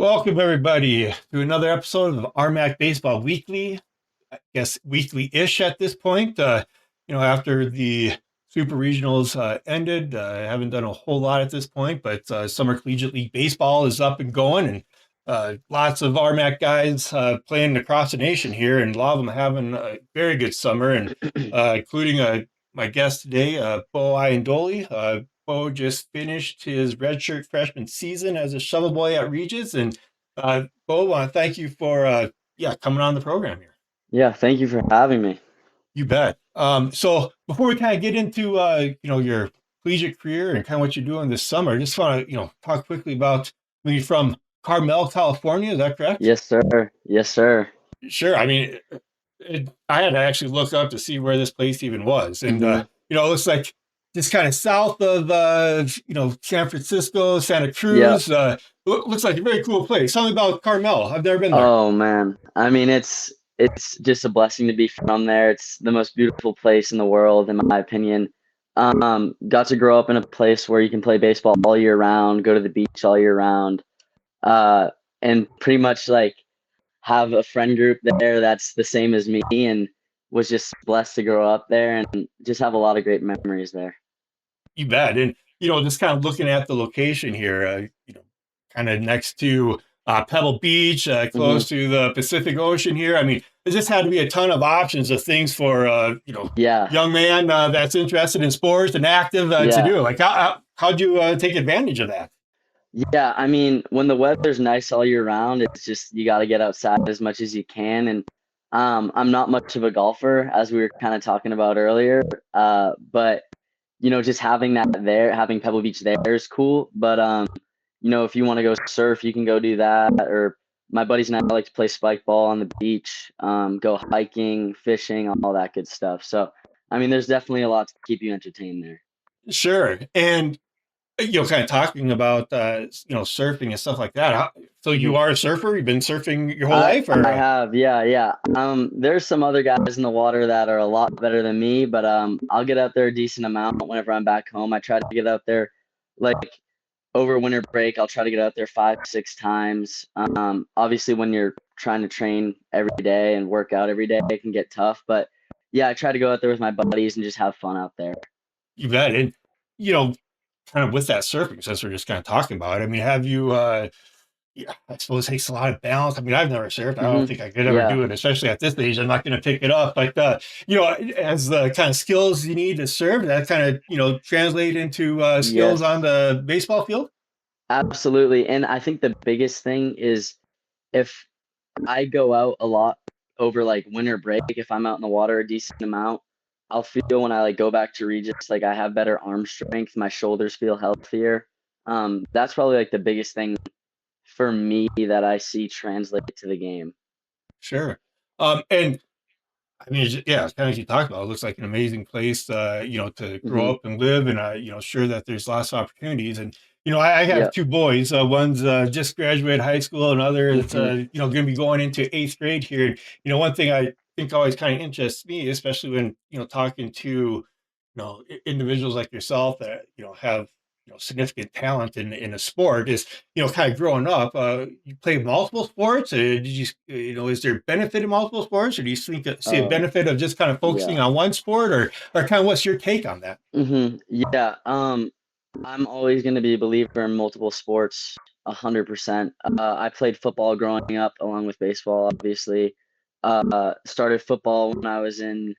Welcome everybody to another episode of RMAC Baseball Weekly. I guess weekly-ish at this point. After the Super Regionals ended, I haven't done a whole lot at this point, but Summer Collegiate League Baseball is up and going, and lots of RMAC guys playing across the nation here, and a lot of them having a very good summer, and including my guest today, Bo Iandoli. Bo just finished his redshirt freshman season as a shovel boy at Regis, and Bo, I want to thank you for coming on the program here. Yeah, thank you for having me. You bet. So before we kind of get into your collegiate career and kind of what you're doing this summer, I just want to talk quickly about when you're from Carmel, California. Is that correct? Yes, sir. Yes, sir. Sure. I mean, I had to actually look up to see where this place even was, and hmm it looks like just kind of south of San Francisco, Santa Yeah. Cruz. Looks like a very cool place. Tell me about Carmel. I've never been there. Oh man. I mean, it's just a blessing to be from there. It's the most beautiful place in the world, in my opinion. Got to grow up in a place where you can play baseball all year round, go to the beach all year round, uh, and pretty much like have a friend group there that's the same as me, and was just blessed to grow up there and just have a lot of great memories there. You bet. And, just kind of looking at the location here, kind of next to Pebble Beach, hmm close to the Pacific Ocean here. I mean, there just had to be a ton of options of things for, Yeah. young man that's interested in sports and active to Yeah. do. Like, how'd you take advantage of that? Yeah, I mean, when the weather's nice all year round, it's just you got to get outside as much as you can. And I'm not much of a golfer, as we were kind of talking about earlier. But just having that there, having Pebble Beach there is cool. But if you want to go surf, you can go do that. Or my buddies and I like to play spike ball on the beach, go hiking, fishing, all that good stuff. So, I mean, there's definitely a lot to keep you entertained there. Sure. And, kind of talking about, surfing and stuff like that. So Mhm. you are a surfer? You've been surfing your whole I life, or? I have, yeah, yeah. There's some other guys in the water that are a lot better than me, but I'll get out there a decent amount whenever I'm back home. I try to get out there like over winter break. I'll try to get out there 5, 6 times. Obviously when you're trying to train every day and work out every day, it can get tough. But yeah, I try to go out there with my buddies and just have fun out there. You bet. And, kind of with that surfing, since we're just kind of talking about it, I mean, have you, yeah, I suppose it takes a lot of balance. I mean, I've never surfed. I don't think I could ever Yeah. do it, especially at this age. I'm not going to pick it up. But, as the kind of skills you need to surf, that kind of, translate into skills on Yes. the baseball field. Absolutely. And I think the biggest thing is if I go out a lot over like winter break, if I'm out in the water a decent amount, I'll feel when I like go back to Regis, like I have better arm strength, my shoulders feel healthier. That's probably like the biggest thing for me that I see translate to the game. Sure. And I mean, yeah, kind of as you talked about, it looks like an amazing place, to grow hmm up and live, and sure that there's lots of opportunities. And I have Yep. two boys. One's just graduated high school, another is hmm going to be going into eighth grade here. And, one thing I think always kind of interests me, especially when talking to individuals like yourself that have significant talent in a sport is kind of growing up. You play multiple sports. Did you is there benefit in multiple sports, or do you see a Oh, benefit of just kind of focusing yeah. on one sport, or kind of what's your take on that? Yeah. I'm always going to be a believer in multiple sports, 100%. I played football growing up along with baseball, obviously. Started football when I was in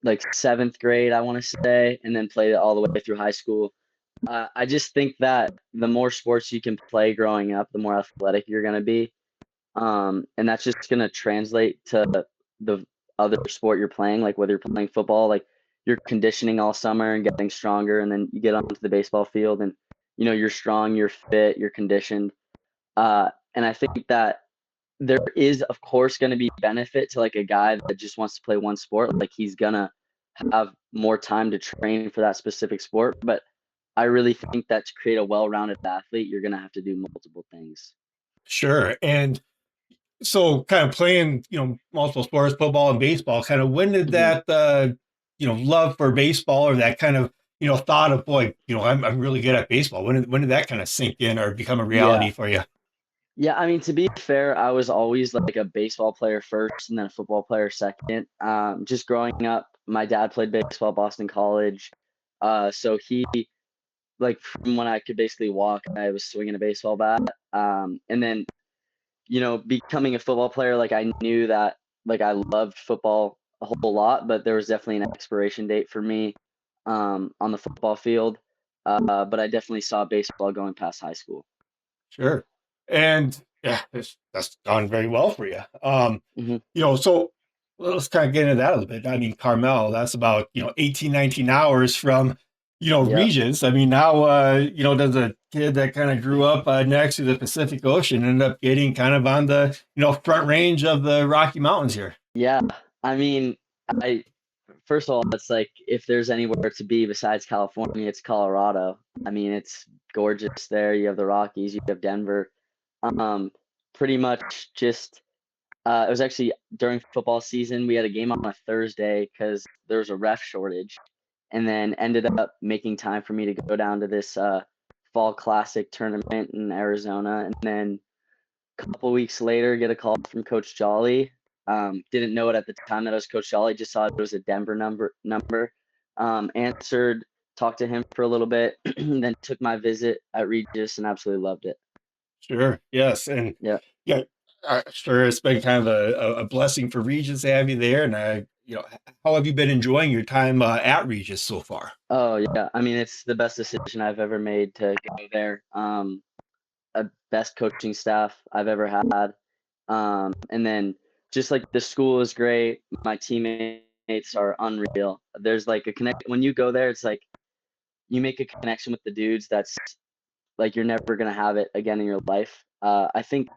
like seventh grade, I want to say, and then played it all the way through high school. I just think that the more sports you can play growing up, the more athletic you're going to be. And that's just going to translate to the other sport you're playing, like whether you're playing football, like you're conditioning all summer and getting stronger, and then you get onto the baseball field and you're strong, you're fit, you're conditioned. And I think that there is, of course, going to be benefit to like a guy that just wants to play one sport. Like he's gonna have more time to train for that specific sport. But I really think that to create a well-rounded athlete, you're gonna have to do multiple things. Sure. And so, kind of playing multiple sports, football and baseball. Kind of when did hmm that love for baseball, or that kind of thought of, boy, I'm really good at baseball. When did that kind of sink in or become a reality Yeah. for you? Yeah, I mean, to be fair, I was always like a baseball player first and then a football player second. Just growing up, my dad played baseball at Boston College. So he, like, from when I could basically walk, I was swinging a baseball bat. And then, becoming a football player, like, I knew that, like, I loved football a whole lot, but there was definitely an expiration date for me, on the football field. But I definitely saw baseball going past high school. Sure. And yeah, that's gone very well for you. Hmm. So let's kind of get into that a little bit. I mean, Carmel, that's about, 18, 19 hours from, Yeah. Regis. I mean, now, does a kid that kind of grew up next to the Pacific Ocean end up getting kind of on the, front range of the Rocky Mountains here? Yeah. I mean, I first of all, it's like if there's anywhere to be besides California, it's Colorado. I mean, it's gorgeous there. You have the Rockies, you have Denver. Um, Pretty much just it was actually during football season. We had a game on a Thursday because there was a ref shortage, and then ended up making time for me to go down to this fall classic tournament in Arizona, and then couple weeks later, get a call from Coach Jolly. Didn't know it at the time that it was Coach Jolly. Just saw it was a Denver number. Answered, talked to him for a little bit, then took my visit at Regis and absolutely loved it. Sure. Yes. And Yeah. yeah, sure. It's been kind of a blessing for Regis to have you there. And how have you been enjoying your time at Regis so far? Oh yeah. I mean, it's the best decision I've ever made to go there. Best coaching staff I've ever had. And then just like the school is great. My teammates are unreal. There's like a connect when you go there. It's like you make a connection with the dudes that's like you're never gonna have it again in your life. I think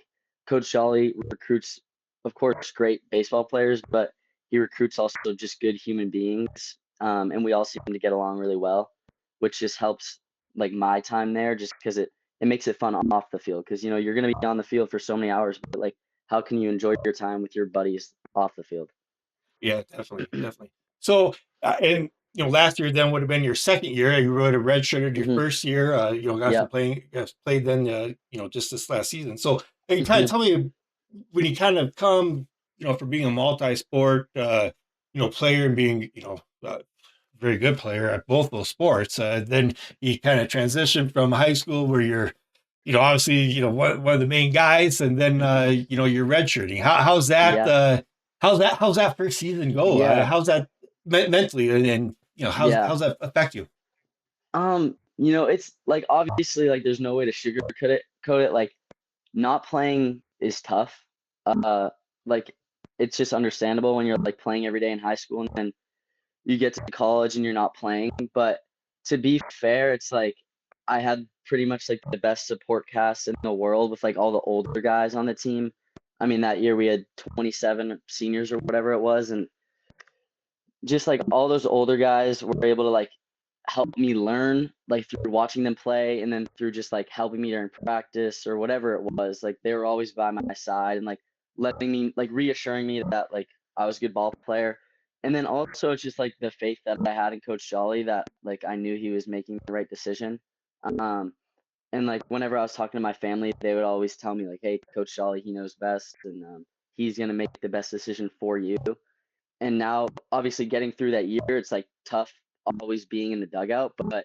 Coach Jolly recruits, of course, great baseball players, but he recruits also just good human beings, and we all seem to get along really well, which just helps like my time there, just because it makes it fun off the field. Because you're gonna be on the field for so many hours, but like, how can you enjoy your time with your buddies off the field? Yeah, definitely, definitely. So, and last year then would have been your second year. You would have redshirted your Hmm. first year. Got some Yeah. playing, played then. Just this last season. So, can you kind Hmm. of tell me when you kind of come, for being a multi-sport, player and being, very good player at both those sports. Then you kind of transition from high school where you're, obviously, one of the main guys, and then you're redshirting. How's that? Yeah. How's that first season go? Yeah. How's that mentally, and Yeah. how's that affect you? It's like obviously like there's no way to sugarcoat it. Code it like not playing is tough. Uh, like it's just understandable when you're like playing every day in high school and then you get to college and you're not playing. But to be fair, it's like I had pretty much like the best support cast in the world with like all the older guys on the team. I mean, that year we had 27 seniors or whatever it was, and just like all those older guys were able to like help me learn like through watching them play and then through just like helping me during practice or whatever it was. Like they were always by my side and like letting me like reassuring me that like I was a good ball player. And then also it's just like the faith that I had in Coach Jolly that like I knew he was making the right decision. Um and like whenever I was talking to my family, they would always tell me like, "Hey, Coach Jolly, he knows best, and he's gonna make the best decision for you." And now obviously getting through that year, it's like tough always being in the dugout, but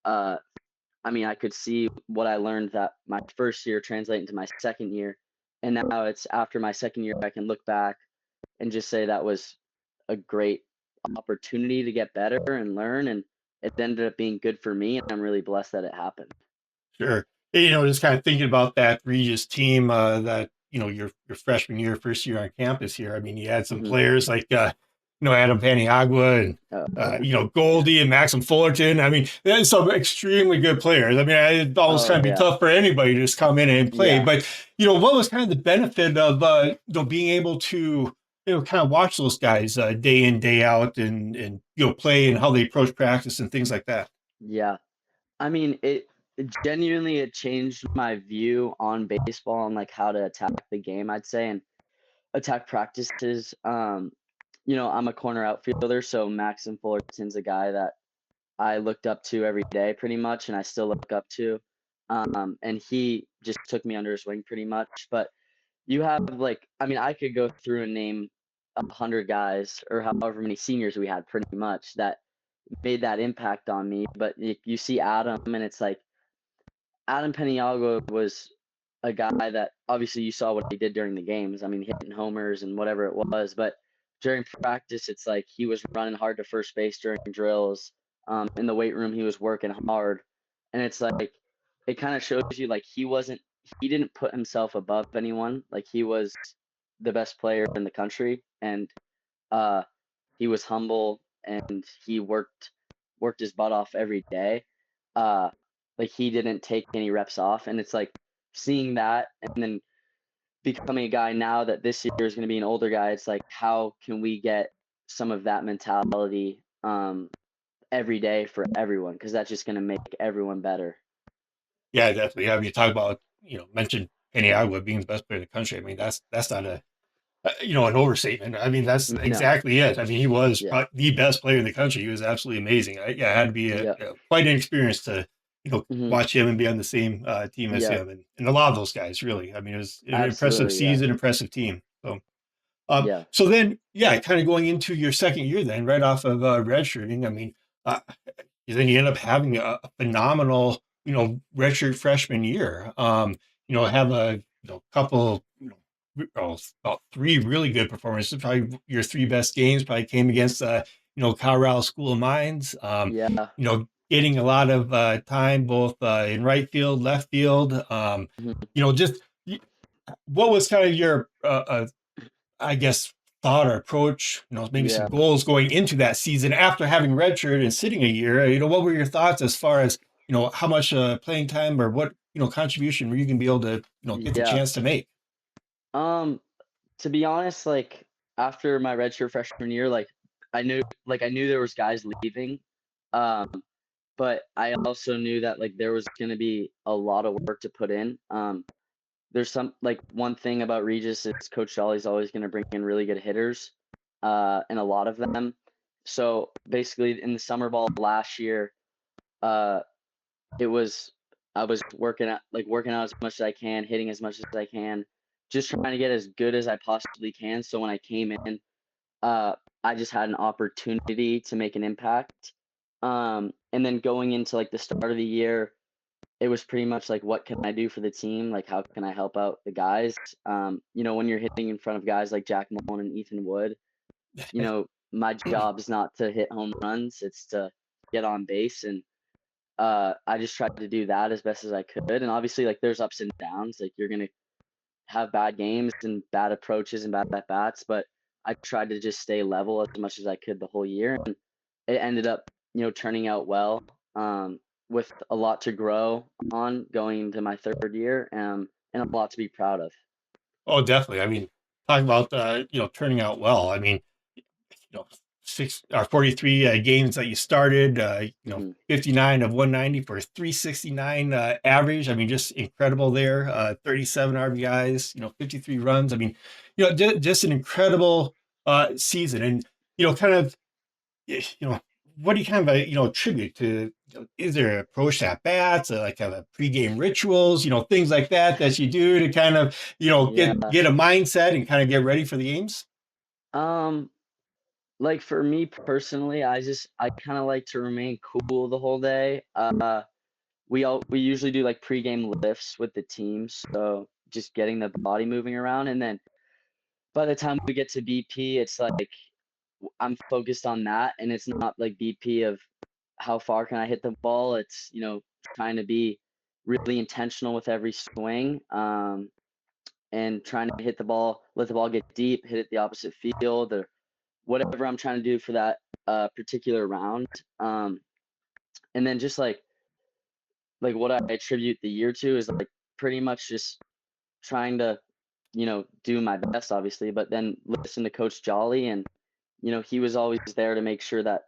uh I mean, I could see what I learned that my first year translate into my second year, and now it's after my second year I can look back and just say that was a great opportunity to get better and learn, and it ended up being good for me, and I'm really blessed that it happened. Sure. Just kind of thinking about that Regis team, that, your freshman year, first year on campus here. I mean, you had some Hmm. players like, Adam Paniagua and, Yeah. Goldie and Maxim Fullerton. I mean, there's some extremely good players. I mean, it almost Oh kind of be yeah. tough for anybody to just come in and play. Yeah. But, what was kind of the benefit of, being able to, kind of watch those guys day in, day out and, play and how they approach practice and things like that? Yeah. I mean, it genuinely it changed my view on baseball and like how to attack the game, I'd say, and attack practices. I'm a corner outfielder, so Maxim Fullerton's a guy that I looked up to every day pretty much, and I still look up to. and he just took me under his wing pretty much. But you have like, I mean, I could go through and name 100 guys or however many seniors we had pretty much that made that impact on me. But you see Adam, and it's like Adam Peniagua was a guy that obviously you saw what he did during the games. I mean, hitting homers and whatever it was. But during practice, it's like he was running hard to first base during drills. In the weight room, he was working hard, and it's like it kind of shows you like he didn't put himself above anyone. Like he was the best player in the country, and uh, he was humble and he worked his butt off every day. Uh, like he didn't take any reps off, and it's like seeing that, and then becoming a guy now that this year is going to be an older guy. It's like how can we get some of that mentality every day for everyone? Because that's just going to make everyone better. Yeah, definitely. I mean, you talk about, mentioned Penny Agua being the best player in the country. I mean, that's not an overstatement. I mean, that's No, exactly it. I mean, he was yeah, probably the best player in the country. He was absolutely amazing. Yeah, it had to be yep, quite an experience to, hmm, watch him and be on the same team as yep, him, and a lot of those guys really. I mean, it was an impressive absolutely, yeah, season, impressive team. So, yeah, so then, yeah, kind of going into your second year, then right off of redshirting. I mean, uh, then you end up having a phenomenal, redshirt freshman year. Have a couple, about three really good performances. Probably your three best games probably came against, Colorado School of Mines. yeah, Getting a lot of time both in right field, left field. hmm, Just what was kind of your I guess, thought or approach, maybe some yeah. goals going into that season after having redshirted and sitting a year. What were your thoughts as far as, how much playing time or what, contribution were you going to be able to, get the Yeah. chance to make? Um, to be honest, like after my redshirt freshman year, I knew there was guys leaving. Um, but I also knew that like there was gonna be a lot of work to put in. There's some like one thing about Regis is Coach Jolly's always gonna bring in really good hitters, and a lot of them. So basically in the summer ball last year, uh, it was I was working out as much as I can, hitting as much as I can, just trying to get as good as I possibly can. So when I came in, uh, I just had an opportunity to make an impact. And then going into like the start of the year, it was pretty much like, what can I do for the team? Like, how can I help out the guys? When you're hitting in front of guys like Jack Mullen and Ethan Wood, my job is not to hit home runs; it's to get on base and I just tried to do that as best as I could. And obviously, like there's ups and downs. Like you're gonna have bad games and bad approaches and bad at bats, but I tried to just stay level as much as I could the whole year, and it ended up, turning out well. With a lot to grow on going into my third year, and a lot to be proud of. Oh, definitely. I mean, talking about, turning out well. I mean, you know, 43 games that you started, Hmm. 59 of 190 for 369 average. I mean, just incredible there. 37 RBIs, 53 runs. I mean, just an incredible season. And, kind of, what do you kind of, attribute to, is there an approach to at bats, like kind of pregame rituals, things like that you do to kind of, Yeah. get a mindset and kind of get ready for the games? Um, like for me personally, I kind of like to remain cool the whole day. We usually do like pregame lifts with the team, so just getting the body moving around, and then by the time we get to BP, it's like I'm focused on that, and it's not like BP of how far can I hit the ball. It's trying to be really intentional with every swing, and trying to hit the ball, let the ball get deep, hit it the opposite field, or whatever I'm trying to do for that particular round. And then just like what I attribute the year to is like pretty much just trying to, do my best, obviously, but then listen to Coach Jolly, and he was always there to make sure that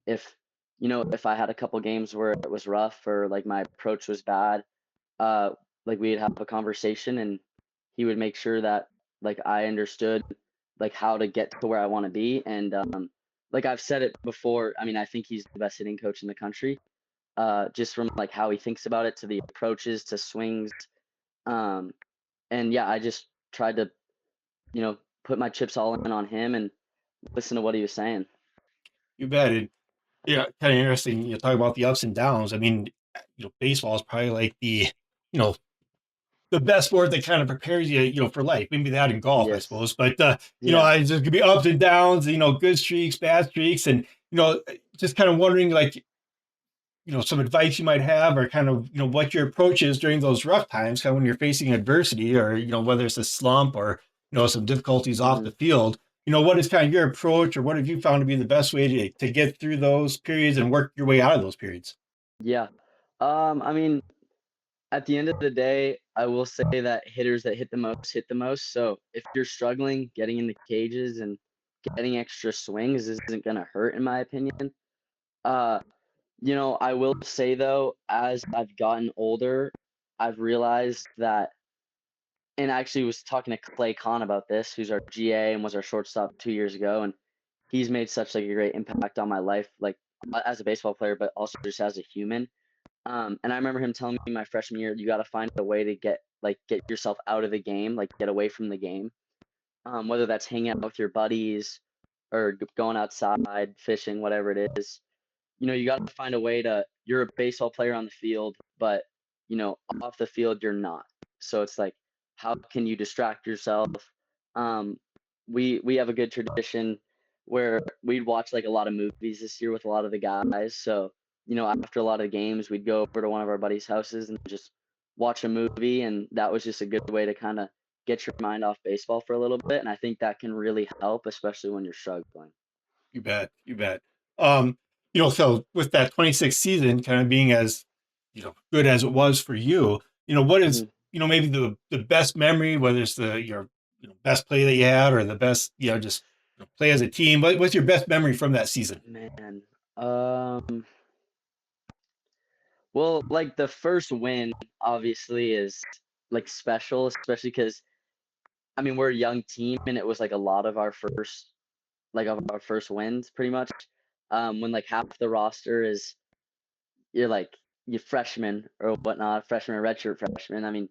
if if I had a couple games where it was rough or like my approach was bad, uh, like we'd have a conversation, and he would make sure that like I understood like how to get to where I want to be, and like I've said it before. I mean, I think he's the best hitting coach in the country. just from like how he thinks about it to the approaches to swings. Um, and yeah, I just tried to, put my chips all in on him and listen to what he was saying. You bet. And yeah, kind of interesting. You talk about the ups and downs. I mean, baseball is probably like you know, the best sport that kind of prepares you, for life. Maybe that in golf, I Yes. suppose. But Yeah. there's gonna be ups and downs. Good streaks, bad streaks, and just kind of wondering, like, some advice you might have, or kind of what your approach is during those rough times, kind of when you're facing adversity, or whether it's a slump or some difficulties off Hmm. the field. What is kind of your approach, or what have you found to be the best way to get through those periods and work your way out of those periods? Yeah. I mean, at the end of the day, I will say that hitters that hit the most. So if you're struggling getting in the cages and getting extra swings isn't gonna hurt, in my opinion. Uh, I will say though, as I've gotten older, I've realized that, and I actually was talking to Clay Kahn about this, who's our GA and was our shortstop 2 years ago, and he's made such like a great impact on my life, like as a baseball player, but also just as a human. And I remember him telling me my freshman year, you got to find a way to get yourself out of the game, like get away from the game. Whether that's hanging out with your buddies or going outside, fishing, whatever it is. You got to find a way to. You're a baseball player on the field, but off the field you're not. So it's like, how can you distract yourself? Um, we have a good tradition where we'd watch like a lot of movies this year with a lot of the guys. So after a lot of the games, we'd go over to one of our buddies' houses and just watch a movie, and that was just a good way to kind of get your mind off baseball for a little bit. And I think that can really help, especially when you're struggling. You bet. You bet. Um, so with that 26th season kind of being as, good as it was for you, what is, Hmm. maybe the best memory, whether it's your, best play that you had, or the best, just play as a team. What's your best memory from that season? Man, um, well, like the first win obviously is like special, especially because I mean we're a young team and it was like a lot of our first wins pretty much. When like half the roster is you're like you freshmen or whatnot, freshman or redshirt freshman. I mean,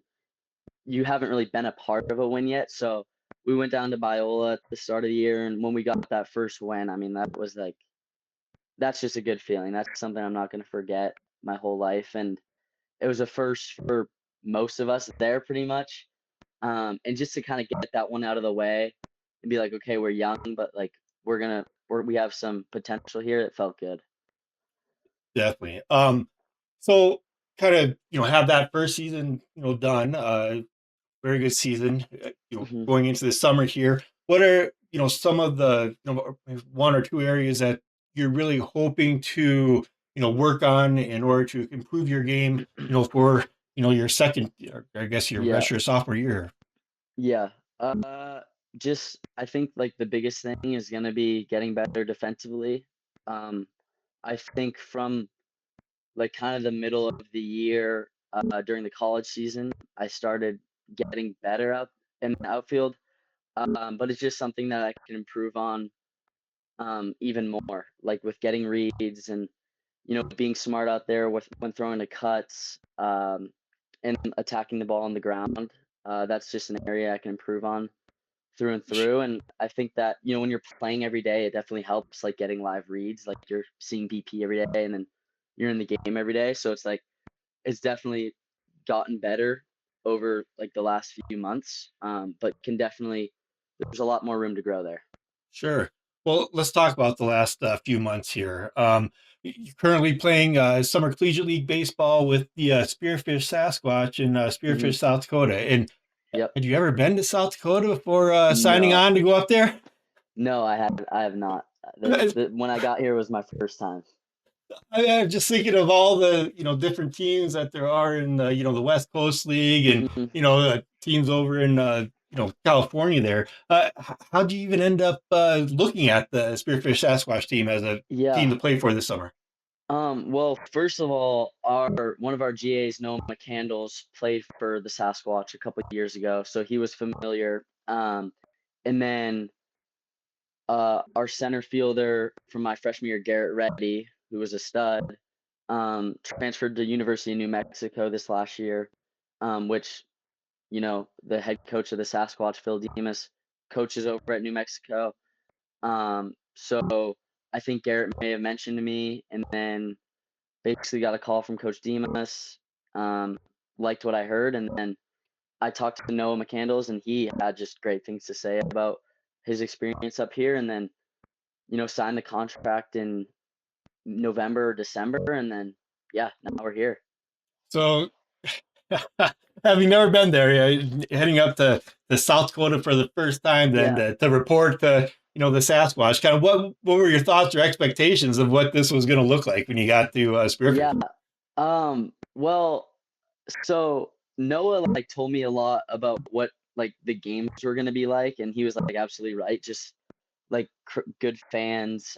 you haven't really been a part of a win yet, so we went down to Biola at the start of the year, and when we got that first win, I mean that was like that's just a good feeling. That's something I'm not gonna forget my whole life, and it was a first for most of us there pretty much. And just to kind of get that one out of the way and be like, okay, we're young, but like we have some potential here. It felt good. Definitely. So kind of, have that first season, done. Very good season. Hmm. Going into the summer here, what are some of the one or two areas that you're really hoping to work on in order to improve your game? For your second, or I guess your Yeah, rest of your sophomore year. yeah. Just I think like the biggest thing is gonna be getting better defensively. Um, I think from like kind of the middle of the year during the college season, I started getting better out in the outfield. But it's just something that I can improve on even more, like with getting reads and being smart out there with when throwing to cuts and attacking the ball on the ground. That's just an area I can improve on through and through. And I think that when you're playing every day, it definitely helps like getting live reads. Like you're seeing BP every day, and then you're in the game every day. So it's like it's definitely gotten better over like the last few months, but can definitely there's a lot more room to grow there. Sure. Well, let's talk about the last few months here. You're currently playing summer collegiate league baseball with the Spearfish Sasquatch in Hmm. Spearfish, South Dakota. And Yep. had you ever been to South Dakota before signing No, on to go up there? no, I have not. When I got here was my first time. I'm just thinking of all the different teams that there are in the the West Coast League, and Hmm. teams over in California. There, how do you even end up looking at the Spearfish Sasquatch team as a team Yeah. to play for this summer? Well, first of all, our one of our GAs, Noah McCandles, played for the Sasquatch a couple of years ago, so he was familiar. And then our center fielder from my freshman year, Garrett Reddy, who was a stud. Transferred to University of New Mexico this last year, which, the head coach of the Sasquatch, Phil Demas, coaches over at New Mexico. So I think Garrett may have mentioned to me, and then basically got a call from Coach Demas, liked what I heard, and then I talked to Noah McCandles, and he had just great things to say about his experience up here, and then, signed the contract in November or December, and then, yeah, now we're here. So, having never been there, heading up to South Dakota for the first time, then Yeah. to report the Sasquatch, kind of what were your thoughts or expectations of what this was going to look like when you got to Yeah. Spearfish? Well, so Noah like told me a lot about what like the games were gonna be like, and he was like absolutely right. Just like good fans,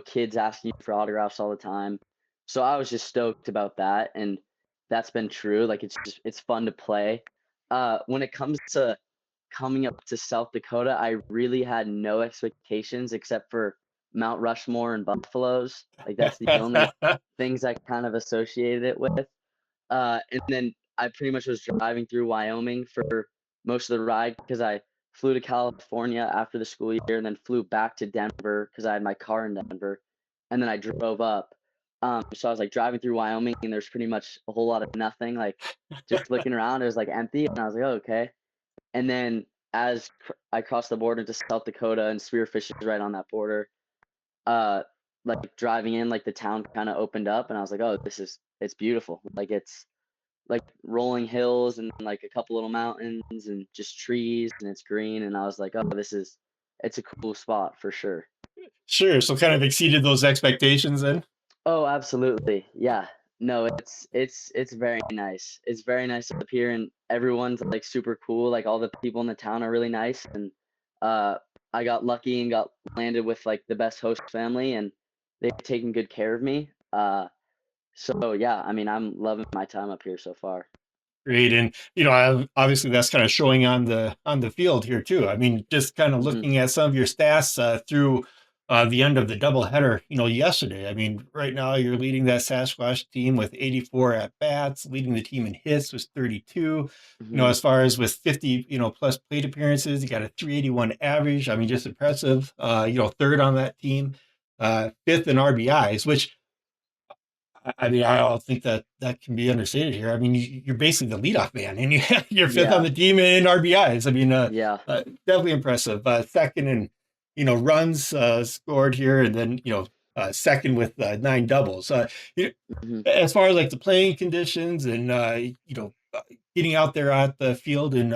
kids asking you for autographs all the time. So I was just stoked about that, and that's been true. Like it's fun to play. When it comes to coming up to South Dakota, I really had no expectations except for Mount Rushmore and buffaloes. Like that's the only things I kind of associated it with. And then I pretty much was driving through Wyoming for most of the ride because I flew to California after the school year and then flew back to Denver because I had my car in Denver, and then I drove up. So I was like driving through Wyoming and there's pretty much a whole lot of nothing. Like just looking around, it was like empty, and I was like, oh, okay. And then as I crossed the border to South Dakota, and Spearfish is right on that border, uh, like driving in, like the town kind of opened up, and I was like, oh, it's beautiful. Like it's like rolling hills and like a couple little mountains and just trees, and it's green, and I was like, oh, it's a cool spot for sure. Sure. So kind of exceeded those expectations then. Oh, absolutely. Yeah. No, it's very nice. It's very nice up here, and everyone's like super cool. Like all the people in the town are really nice, and uh I got lucky and got landed with like the best host family, and they've taken good care of me. So yeah, I mean, I'm loving my time up here so far. Great, and obviously that's kind of showing on the field here too. I mean, just kind of Hmm. looking at some of your stats through the end of the doubleheader, yesterday. I mean, right now you're leading that Sasquatch team with 84 at bats, leading the team in hits was 32. Hmm. As far as with 50, plus plate appearances, you got a 381 average. I mean, just impressive. Third on that team, fifth in RBIs, which I mean, I don't think that can be understated here. I mean, you're basically the leadoff man, and you're fifth on Yeah. the team in RBIs. I mean, Yeah. definitely impressive. Second in runs scored here, and then second with 9 doubles. You Hmm. as far as like the playing conditions and getting out there at the field and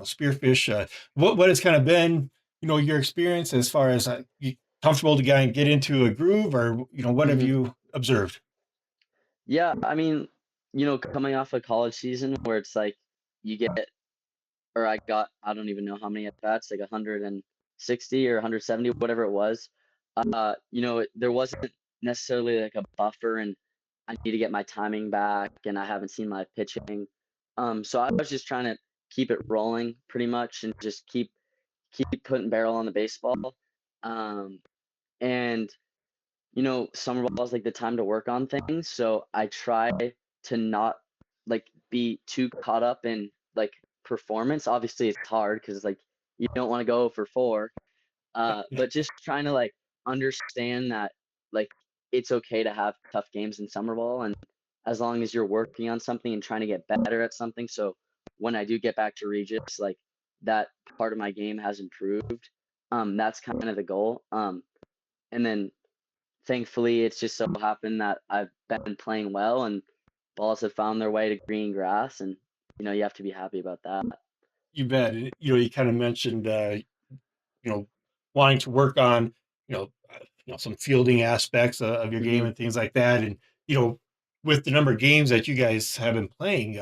Spearfish, what has kind of been your experience as far as you comfortable to get into a groove, or what have Hmm. you observed? Yeah, I mean, coming off a college season where it's like you get, or I got, I don't even know how many at bats, like 160 or 170, whatever it was. There wasn't necessarily like a buffer, and I need to get my timing back, and I haven't seen my pitching. So I was just trying to keep it rolling pretty much, and just keep putting barrel on the baseball. Um, and summer ball is like the time to work on things. So I try to not like be too caught up in like performance. Obviously, it's hard because like you don't want to go for four. But just trying to like understand that like it's okay to have tough games in summer ball, and as long as you're working on something and trying to get better at something. So when I do get back to Regis, like that part of my game has improved. That's kind of the goal. And then thankfully, it's just so happened that I've been playing well, and balls have found their way to green grass, and you have to be happy about that. You bet. And, you kind of mentioned, you know, wanting to work on, some fielding aspects of your game Hmm. and things like that. And, with the number of games that you guys have been playing,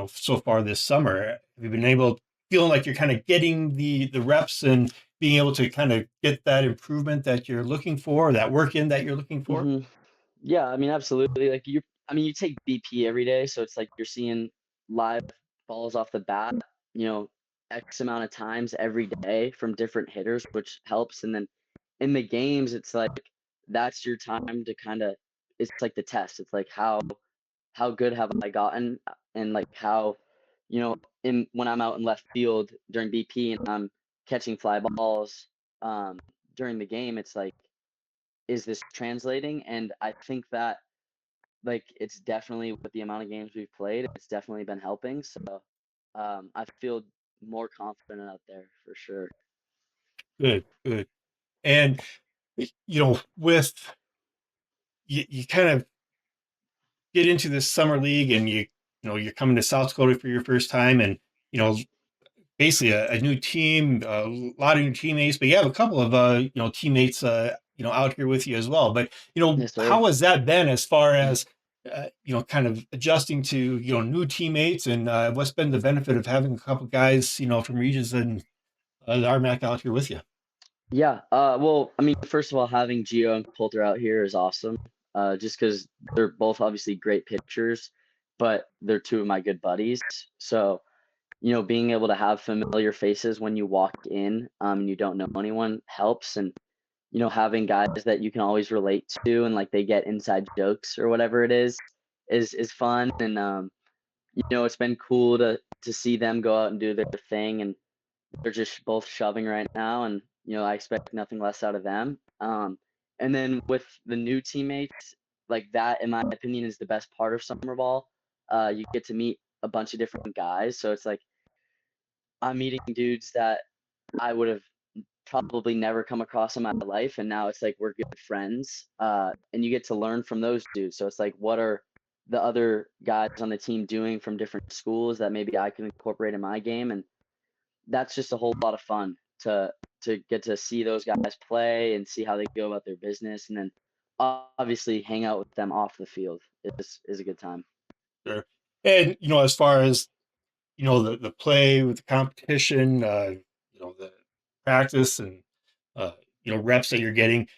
so far this summer, have you been able, feeling like you're kind of getting the reps and being able to kind of get that improvement that you're looking for, that work in that you're looking for? Hmm. Yeah, I mean, absolutely. Like you take BP every day, so it's like you're seeing live balls off the bat, you know, X amount of times every day from different hitters, which helps. And then in the games, it's like that's your time to kind of it's like the test. It's like how good have I gotten, and like how, in when I'm out in left field during BP and I'm catching fly balls um, during the game, it's like, is this translating? And I think that like it's definitely, with the amount of games we've played, it's definitely been helping. So I feel more confident out there for sure. Good, good. And with you kind of get into this summer league, and you're coming to South Dakota for your first time, and you know basically a new team, a lot of new teammates, but you have a couple of teammates out here with you as well. But Yes, sir. how has that been as far as kind of adjusting to new teammates, and what's been the benefit of having a couple guys from Regis and the RMAC out here with you? Yeah. Well, I mean, first of all, having Gio and Coulter out here is awesome. Just because they're both obviously great pitchers, but they're two of my good buddies. So, being able to have familiar faces when you walk in, and you don't know anyone helps. And, having guys that you can always relate to, and like they get inside jokes or whatever it is fun. And it's been cool to see them go out and do their thing, and they're just both shoving right now, and I expect nothing less out of them. And then with the new teammates, like that, in my opinion, is the best part of summer ball. You get to meet a bunch of different guys, so it's like I'm meeting dudes that I would have probably never come across in my life, and now it's like we're good friends. And you get to learn from those dudes. So it's like, what are the other guys on the team doing from different schools that maybe I can incorporate in my game? And that's just a whole lot of fun to get to see those guys play and see how they go about their business, and then obviously hang out with them off the field is a good time. Sure. And as far as the play with the competition, the practice, and reps that you're getting,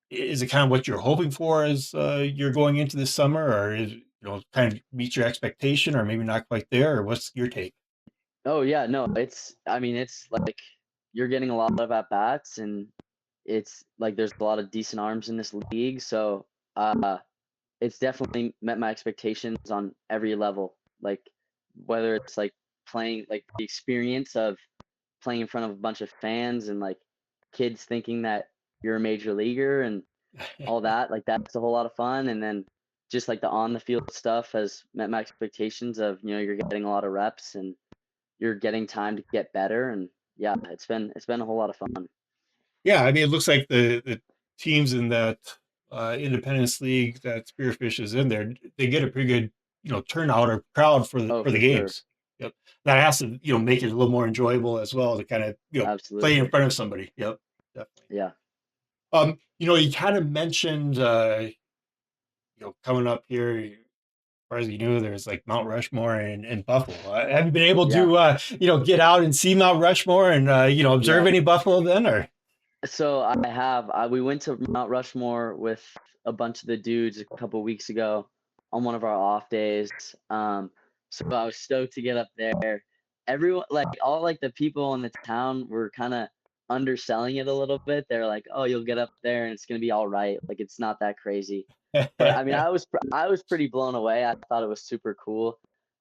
is it kind of what you're hoping for as you're going into this summer, or is kind of meet your expectation, or maybe not quite there, or what's your take? Oh yeah, no, I mean, it's like you're getting a lot of at bats, and it's like there's a lot of decent arms in this league. So uh it's definitely met my expectations on every level. Like whether it's like playing, like the experience of playing in front of a bunch of fans, and like kids thinking that you're a major leaguer and all that, like that's a whole lot of fun. And then just like the on the field stuff has met my expectations of, you're getting a lot of reps, and you're getting time to get better. And yeah, it's been a whole lot of fun. Yeah, I mean, it looks like the teams in that Independence League that Spearfish is in there, they get a pretty good turnout or crowd for the Oh, for the for sure. games. Yep, that has to make it a little more enjoyable as well, to kind of play in Absolutely. front of somebody. Yep, definitely. Yeah. You kind of mentioned coming up here. As far as you knew, there's like Mount Rushmore and buffalo. Have you been able Yeah. to get out and see Mount Rushmore and observe Yeah. any buffalo then, or? So we went to Mount Rushmore with a bunch of the dudes a couple weeks ago on one of our off days. So I was stoked to get up there. Everyone, like all like the people in the town, were kind of underselling it a little bit. They're like, "Oh, you'll get up there and it's gonna be all right. Like it's not that crazy." But I mean, I was pretty blown away. I thought it was super cool.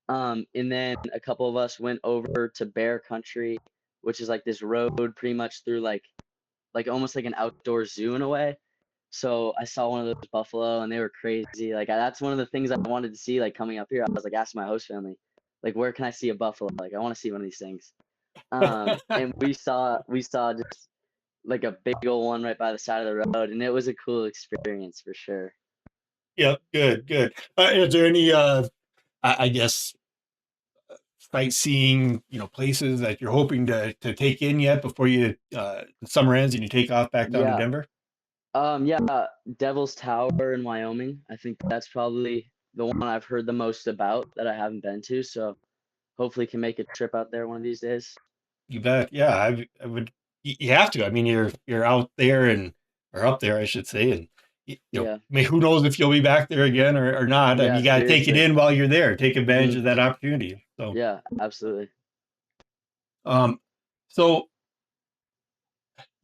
And then a couple of us went over to Bear Country, which is like this road pretty much through like almost like an outdoor zoo in a way. So I saw one of those buffalo, and they were crazy. Like that's one of the things I wanted to see. Like coming up here, I was like asking my host family, like, where can I see a buffalo? Like I want to see one of these things. And we saw just like a big old one right by the side of the road, and it was a cool experience for sure. Yep, good, good. Is there any, I guess, sightseeing, places that you're hoping to take in yet before the summer ends and you take off back down to Yeah. Denver? Yeah, Devil's Tower in Wyoming. I think that's probably the one I've heard the most about that I haven't been to. So hopefully can make a trip out there one of these days. You bet. Yeah, I would. You have to. I mean, you're out there, and or up there, I should say, and Yeah. I mean, who knows if you'll be back there again or not. I mean, Yeah, you got to take it seriously. in while you're there. Take advantage Hmm. of that opportunity. So, Yeah, absolutely. um, so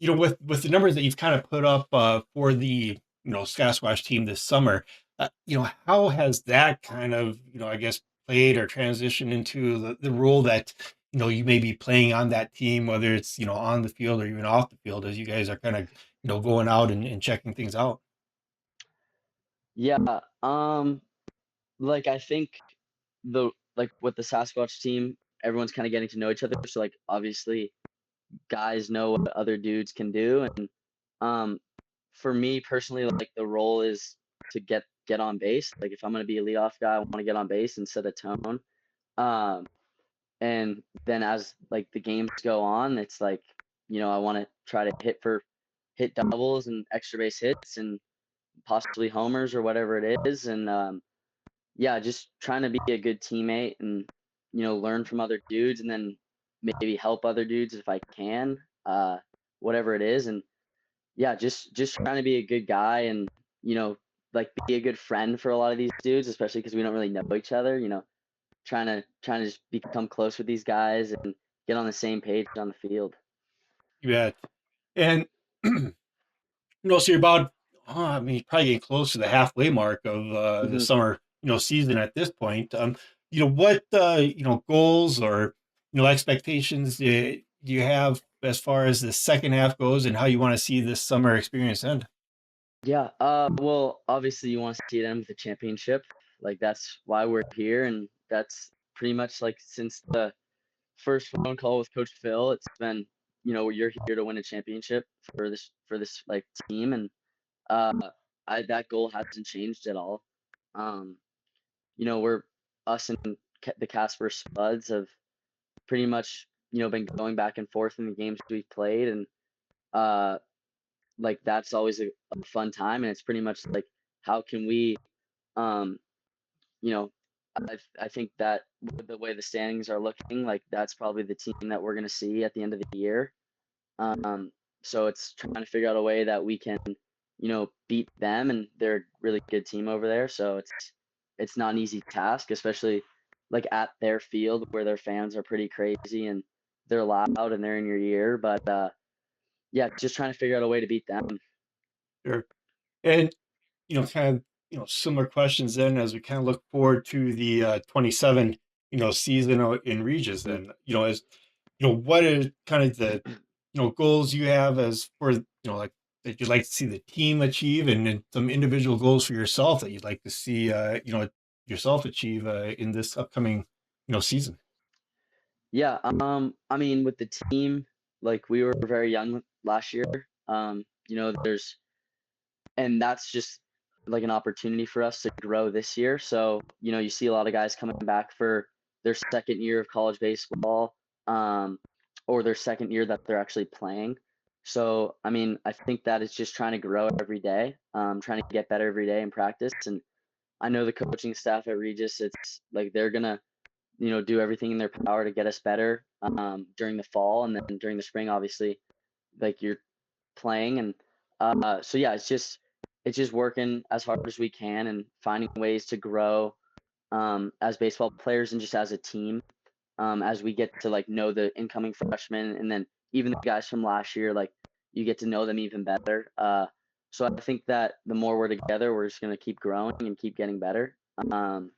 with the numbers that you've kind of put up for the Sasquatch team this summer. How has that kind of, I guess, played or transitioned into the role that, you may be playing on that team, whether it's, on the field or even off the field, as you guys are kind of, going out and checking things out? Yeah. Like I think the like with the Sasquatch team, everyone's kind of getting to know each other. So like obviously guys know what other dudes can do. And um for me personally, like the role is to get on base. Like if I'm gonna be a leadoff guy, I want to get on base and set a tone. Um and then as like the games go on, it's like, I want to try to hit doubles and extra base hits and possibly homers or whatever it is. And yeah, just trying to be a good teammate and learn from other dudes and then maybe help other dudes if I can, uh, whatever it is. And yeah, just trying to be a good guy and you know like be a good friend for a lot of these dudes, especially because we don't really know each other. Trying to just become close with these guys and get on the same page on the field. You bet. And so you're about, I mean, probably getting close to the halfway mark of the Hmm. summer, season at this point. What, goals or, expectations do you have as far as the second half goes and how you want to see this summer experience end? Yeah. Well, obviously you want to see them with the championship. Like that's why we're here, and that's pretty much like since the first phone call with Coach Phil, it's been, you're here to win a championship for this like team, and uh, I that goal hasn't changed at all. Um, we're us and the Casper Spuds have pretty much been going back and forth in the games we've played, and uh, like that's always a fun time, and it's pretty much like how can we um, you know. I think that with the way the standings are looking, like that's probably the team that we're going to see at the end of the year. Um, so it's trying to figure out a way that we can, beat them, and they're a really good team over there. So it's not an easy task, especially like at their field where their fans are pretty crazy and they're loud and they're in your ear. But yeah, just trying to figure out a way to beat them. Sure. And, kind of, similar questions then as we kind of look forward to the 27, season in Regis Mhm. then, as what are kind of the, goals you have as for, like that you'd like to see the team achieve and then some individual goals for yourself that you'd like to see, yourself achieve in this upcoming, season. Yeah, I mean, with the team, like we were very young last year. There's and that's just like an opportunity for us to grow this year. So, you see a lot of guys coming back for their second year of college baseball, um, or their second year that they're actually playing. So, I mean, I think that it's just trying to grow every day, trying to get better every day in practice. And I know the coaching staff at Regis, it's like they're gonna, do everything in their power to get us better during the fall and then during the spring, obviously, like you're playing. And so yeah, it's just working as hard as we can and finding ways to grow as baseball players and just as a team, as we get to like know the incoming freshmen and then even the guys from last year, like you get to know them even better. So I think that the more we're together, we're just gonna keep growing and keep getting better. Um,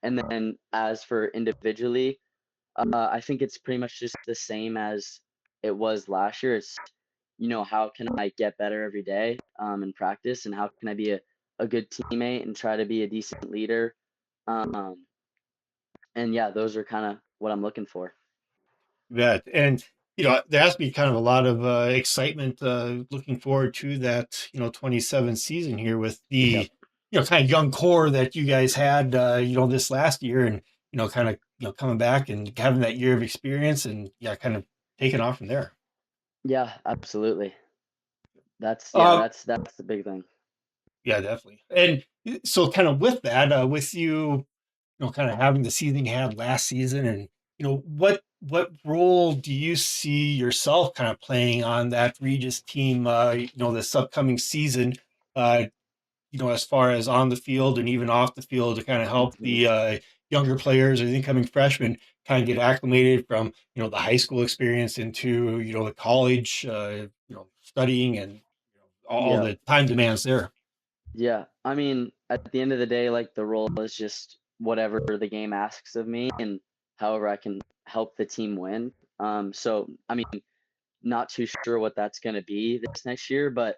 and then as for individually, I think it's pretty much just the same as it was last year. It's, how can I get better every day in practice, and how can I be a good teammate and try to be a decent leader. Um, and yeah, those are kind of what I'm looking for. That and there has to be kind of a lot of excitement looking forward to that 27 season here with Yep. the kind of young core that you guys had this last year and kind of coming back and having that year of experience and yeah kind of taking off from there. Yeah, absolutely. That's yeah, Uh, that's the big thing. yeah, definitely. And so kind of with that, with you kind of having the season you had last season and what role do you see yourself kind of playing on that Regis team this upcoming season uh as far as on the field and even off the field to kind of help Mhm. the younger players or the incoming freshmen kind of get acclimated from the high school experience into the college studying and all Yeah. the time demands there. Yeah. I mean, at the end of the day, like the role is just whatever the game asks of me and however I can help the team win. So I mean, not too sure what that's going to be this next year, but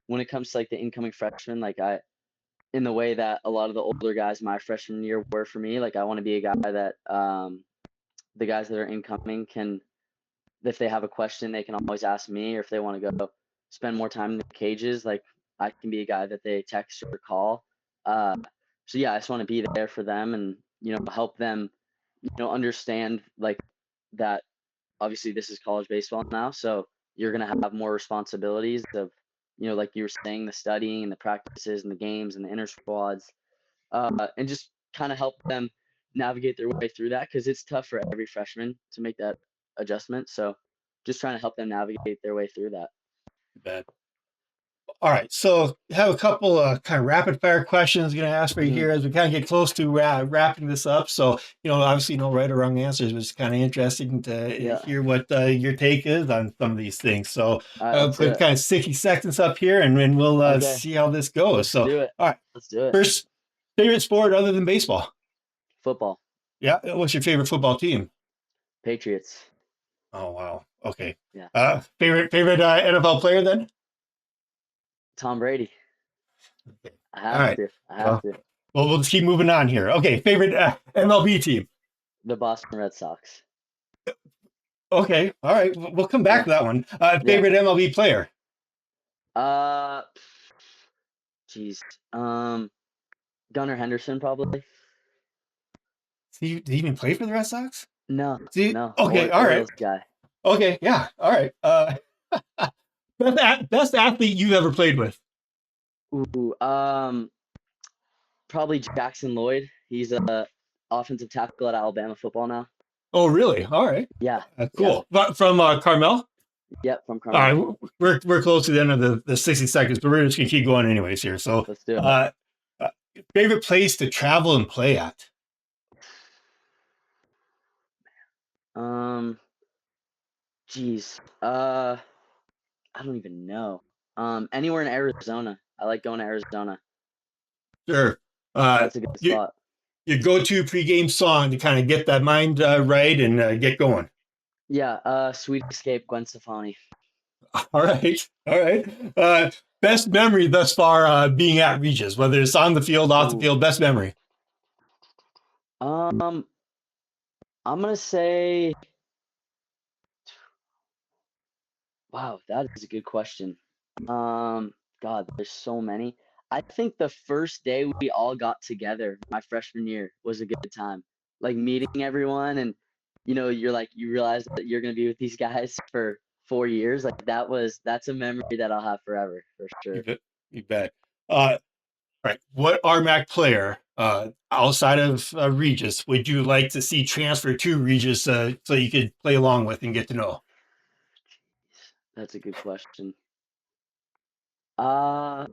when it comes to like the incoming freshmen, like in the way that a lot of the older guys my freshman year were for me, like I want to be a guy that the guys that are incoming can, if they have a question, they can always ask me, or if they want to go spend more time in the cages, like I can be a guy that they text or call. Uh, so yeah, I just want to be there for them and help them, understand like that. Obviously, this is college baseball now, so you're gonna have more responsibilities of, like you were saying, the studying and the practices and the games and the inter squads, and just kind of help them navigate their way through that because it's tough for every freshman to make that adjustment. So just trying to help them navigate their way through that. Bet. All right, so I have a couple kind of rapid fire questions I'm going to ask for you Hmm. here as we kind of get close to wrapping this up. So, obviously no right or wrong answers, but it's kind of interesting to Yeah. hear what your take is on some of these things. So All right, I'll let's do put it. kind of 60 seconds up here and then we'll Okay, see how this goes. let's So, do it. all right, Let's do it. first favorite sport other than baseball? Football. Yeah, what's your favorite football team? Patriots. Oh, wow. Okay. Yeah. Favorite NFL player then? Tom Brady. Okay. I All have right. to. I have Well, to. we'll just keep moving on here. Okay, favorite MLB team. The Boston Red Sox. Okay, all right. We'll come back Yeah. to that one. Yeah. Favorite MLB player. Uh, Jeez. Um, Gunnar Henderson probably. Did he even play for the Red Sox? No, See, no. okay, all right. Orioles guy. Okay, yeah, all right. Best athlete you've ever played with. Ooh, probably Jackson Lloyd. He's a offensive tackle at Alabama football now. Oh, really? All right. Yeah, yeah, Cool. But from Carmel. yep, from All Carmel. right, we're close to the end of the 60 seconds, but we're just gonna keep going anyways here. So, Let's do it. uh, uh, favorite place to travel and play at? Um, Geez. I don't even know. Anywhere in Arizona. I like going to Arizona. Sure. Uh, That's a good you, spot. your go-to pregame song to kind of get that mind right and get going. Yeah, Sweet Escape, Gwen Stefani. All right. All right. Best memory thus far being at Regis, whether it's on the field, off the Ooh. field, best memory. Um, I'm gonna say, wow, that is a good question. God, there's so many. I think the first day we all got together, my freshman year, was a good time. Like meeting everyone and you're like you realize that you're gonna be with these guys for 4 years. Like that's a memory that I'll have forever for You sure. bet. You bet. Right. What RMAC player outside of Regis would you like to see transfer to Regis so you could play along with and get to know? That's a good question. Uh,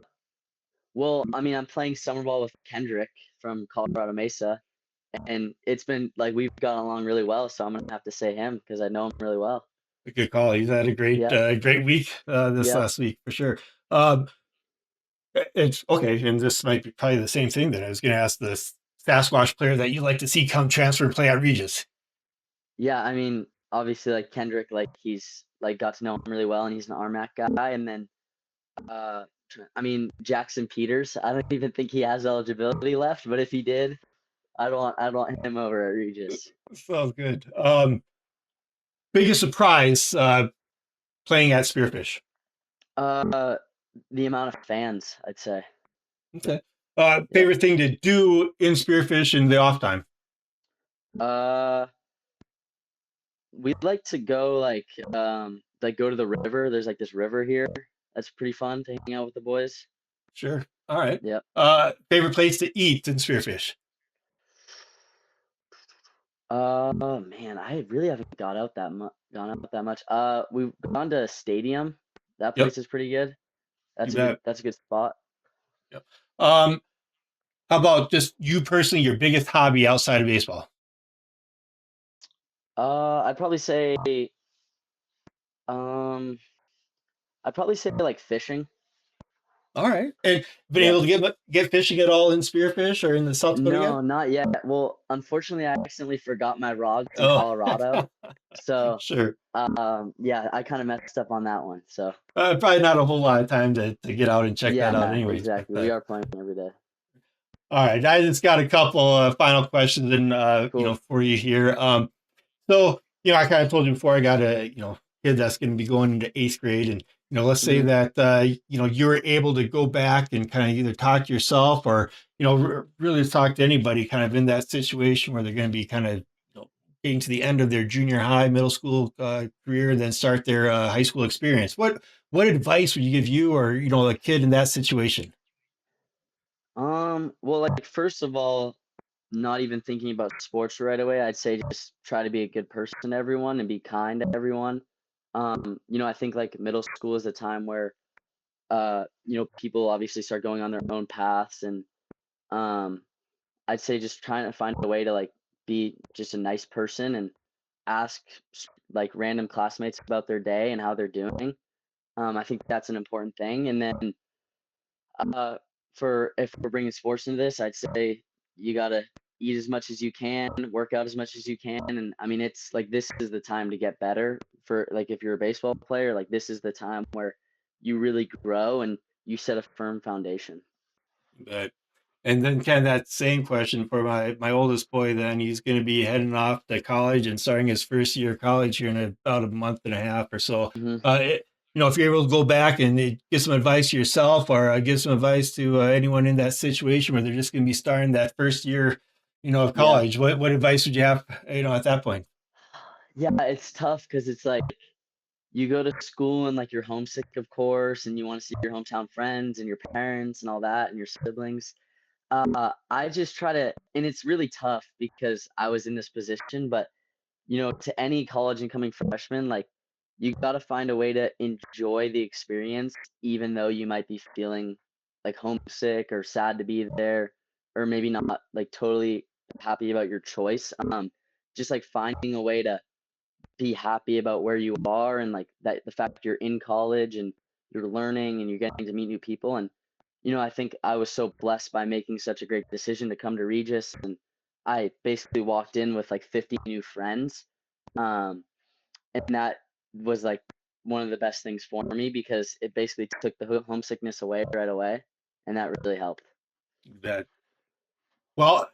well, I mean, I'm playing summer ball with Kendrick from Colorado Mesa, and it's been like we've gotten along really well, so I'm gonna have to say him because I know him really well. A good call. He's had a Yeah, great week this yeah, last week for sure. Um, it's okay, and this might be probably the same thing that I was going to ask the Sasquatch player that you like to see come transfer and play at Regis. yeah. I mean, obviously, like Kendrick, like he's like got to know him really well, and he's an RMAC guy. And then, I mean, Jackson Peters. I don't even think he has eligibility left, but if he did, I'd want him over at Regis. Sounds good. Biggest surprise playing at Spearfish. Uh, the amount of fans, I'd say. Okay. Yeah. Favorite thing to do in Spearfish in the off time. Uh, we'd like to go like go to the river. There's like this river here. That's pretty fun to hang out with the boys. Sure. All right. Yep. Favorite place to eat in Spearfish. Man, I really haven't gone out that much. We've gone to Stadium. That Yep. place is pretty good. You That's a good bet. that's a good spot. Yep. Um, how about just you personally, your biggest hobby outside of baseball? I'd probably say um I'd probably say like fishing. All right. And been Yeah. able to get fishing at all in Spearfish or in the South Dakota yet? No, not yet. Well, unfortunately, I accidentally forgot my rods in Oh, Colorado. So, sure. yeah, I kind of messed up on that one. So, Probably not a whole lot of time to get out and check yeah, that out anyways. But exactly. We are playing every day. all right, I just got a couple final questions and Cool. for you here. So, I kind of told you before I got a, kid that's going to be going into eighth grade. And, let's say Hmm. that, you were able to go back and kind of either talk to yourself or, really talk to anybody kind of in that situation where they're going to be kind of, getting to the end of their junior high, middle school career and then start their high school experience. What advice would you give you or, a kid in that situation? Well, like first of all, not even thinking about sports right away, I'd say just try to be a good person to everyone and be kind to everyone. I think like middle school is a time where people obviously start going on their own paths and um I'd say just trying to find a way to like be just a nice person and ask like random classmates about their day and how they're doing. I think that's an important thing. And then uh, for if we're bringing sports into this, I'd say you gotta eat as much as you can, work out as much as you can, and I mean it's like this is the time to get better. For like if you're a baseball player, like this is the time where you really grow and you set a firm foundation. But and then kind of that same question for my oldest boy. Then he's going to be heading off to college and starting his first year of college here in about a month and a half or so. Hmm. If you're able to go back and give some advice to yourself or give some advice to anyone in that situation where they're just going to be starting that first year, of Yeah. college, what advice would you have, at that point? Yeah, it's tough because it's like you go to school and like you're homesick, of course, and you want to see your hometown friends and your parents and all that and your siblings. I just try to, and it's really tough because I was in this position, but to any college incoming freshman, like you got to find a way to enjoy the experience, even though you might be feeling like homesick or sad to be there, or maybe not like totally happy about your choice. Just like finding a way to be happy about where you are and like that the fact you're in college and you're learning and you're getting to meet new people. And I think I was so blessed by making such a great decision to come to Regis, and I basically walked in with like 50 new friends. um, and that was like one of the best things for me because it basically took the homesickness away right away, and that really helped. That well,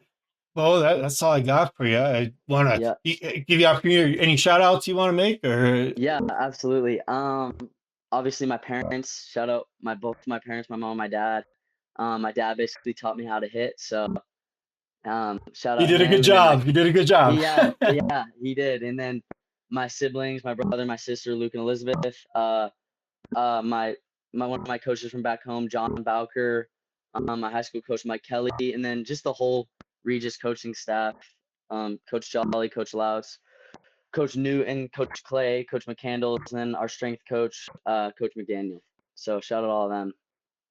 that's all I got for you. I want Yeah. to give you opportunity. Any shout outs you want to make or Yeah, absolutely. Obviously my parents, shout out both my parents, my mom and my dad. My dad basically taught me how to hit, so shout you out did a good him. And then job. You did a good job. yeah, he did. And then my siblings, my brother, my sister, Luke and Elizabeth, my one of my coaches from back home, John Bowker, my high school coach Mike Kelly, and then just the whole Regis coaching staff, Coach Jolly, Coach Louts, Coach Newton, Coach Clay, Coach McCandles, and then our strength coach, Coach McDaniel. So shout out all of them.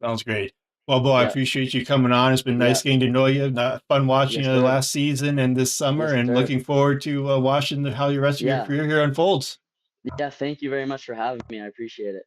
Sounds great. Well, Bo, I Yeah, appreciate you coming on. It's been yeah, nice getting to know you. Fun watching yes, you sir. last season and this summer, Yes, and sir. looking forward to watching how the rest of your Yeah, career here unfolds. yeah. Thank you very much for having me. I appreciate it.